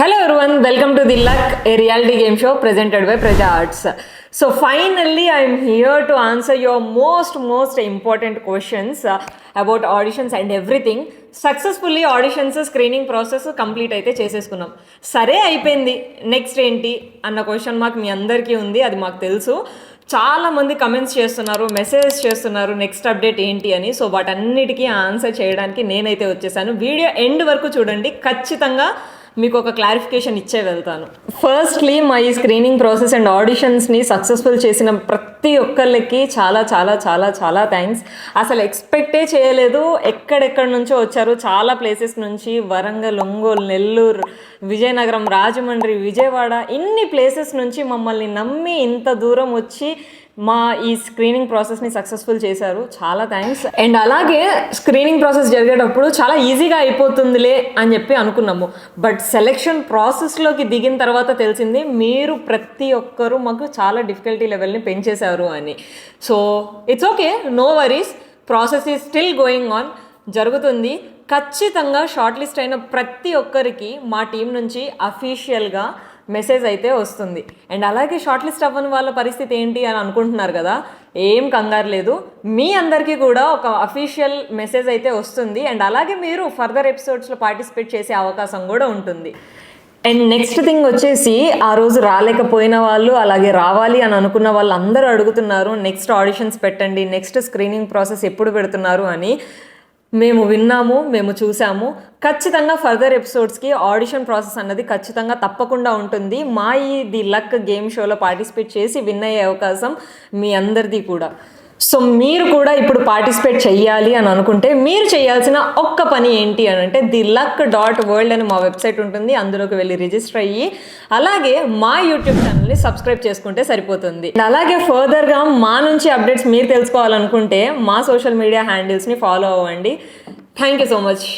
Hello everyone, welcome to The Luck, a reality game show presented by Praja Arts. So finally I am here to answer your most important questions about auditions and everything. Successfully auditions screening process complete అయితే చేసేసుకున్నాం. సరే అయిపోయింది, next ఏంటి అన్న question mark మీ అందరికీ ఉంది, అది మాకు తెలుసు. చాలామంది కమెంట్స్ చేస్తున్నారు, మెసేజెస్ చేస్తున్నారు నెక్స్ట్ అప్డేట్ ఏంటి అని. సో వాటన్నిటికీ ఆన్సర్ చేయడానికి నేనైతే వచ్చేసాను. వీడియో ఎండ్ వరకు చూడండి, ఖచ్చితంగా మీకు ఒక క్లారిఫికేషన్ ఇచ్చే వెళ్తాను. ఫస్ట్లీ మా ఈ స్క్రీనింగ్ ప్రాసెస్ అండ్ ఆడిషన్స్ని సక్సెస్ఫుల్ చేసిన ప్రతి ఒక్కళ్ళకి చాలా చాలా చాలా చాలా థ్యాంక్స్. అసలు ఎక్స్పెక్టే చేయలేదు, ఎక్కడెక్కడి నుంచో వచ్చారు, చాలా ప్లేసెస్ నుంచి, వరంగల్, ఒంగోలు, నెల్లూరు, విజయనగరం, రాజమండ్రి, విజయవాడ, ఇన్ని ప్లేసెస్ నుంచి మమ్మల్ని నమ్మి ఇంత దూరం వచ్చి మా ఈ స్క్రీనింగ్ ప్రాసెస్ని సక్సెస్ఫుల్ చేశారు. చాలా థ్యాంక్స్. అండ్ అలాగే స్క్రీనింగ్ ప్రాసెస్ జరిగేటప్పుడు చాలా ఈజీగా అయిపోతుందిలే అని చెప్పి అనుకున్నాము. బట్ సెలెక్షన్ ప్రాసెస్లోకి దిగిన తర్వాత తెలిసింది మీరు ప్రతి ఒక్కరూ మాకు చాలా డిఫికల్టీ లెవెల్ని పెంచేశారు అని. So it's okay, no worries, process is still going on, జరుగుతుంది. ఖచ్చితంగా షార్ట్ లిస్ట్ అయిన ప్రతి ఒక్కరికి మా టీం నుంచి అఫీషియల్గా మెసేజ్ అయితే వస్తుంది. అండ్ అలాగే షార్ట్ లిస్ట్ అవ్వని వాళ్ళ పరిస్థితి ఏంటి అని అనుకుంటున్నారు కదా, ఏం కంగారు లేదు, మీ అందరికీ కూడా ఒక అఫీషియల్ మెసేజ్ అయితే వస్తుంది. అండ్ అలాగే మీరు ఫర్దర్ ఎపిసోడ్స్లో పార్టిసిపేట్ చేసే అవకాశం కూడా ఉంటుంది. అండ్ నెక్స్ట్ థింగ్ వచ్చేసి, ఆ రోజు రాలేకపోయిన వాళ్ళు, అలాగే రావాలి అని అనుకున్న వాళ్ళు అందరూ అడుగుతున్నారు, నెక్స్ట్ ఆడిషన్స్ పెట్టండి, నెక్స్ట్ స్క్రీనింగ్ ప్రాసెస్ ఎప్పుడు పెడుతున్నారు అని. మేము విన్నాము, మేము చూసాము. ఖచ్చితంగా ఫర్దర్ ఎపిసోడ్స్కి ఆడిషన్ ప్రాసెస్ అన్నది ఖచ్చితంగా తప్పకుండా ఉంటుంది. మా ఈ ది లక్ గేమ్ షోలో పార్టిసిపేట్ చేసి విన్ అయ్యే అవకాశం మీ అందరిది కూడా. సో మీరు కూడా ఇప్పుడు పార్టిసిపేట్ చెయ్యాలి అని అనుకుంటే మీరు చేయాల్సిన ఒక్క పని ఏంటి అని అంటే theluck.world అని మా వెబ్సైట్ ఉంటుంది, అందులోకి వెళ్ళి రిజిస్టర్ అయ్యి అలాగే మా యూట్యూబ్ ఛానల్ని సబ్స్క్రైబ్ చేసుకుంటే సరిపోతుంది. అలాగే ఫర్దర్గా మా నుంచి అప్డేట్స్ మీరు తెలుసుకోవాలనుకుంటే మా సోషల్ మీడియా హ్యాండిల్స్ని ఫాలో అవ్వండి. Thank you so much.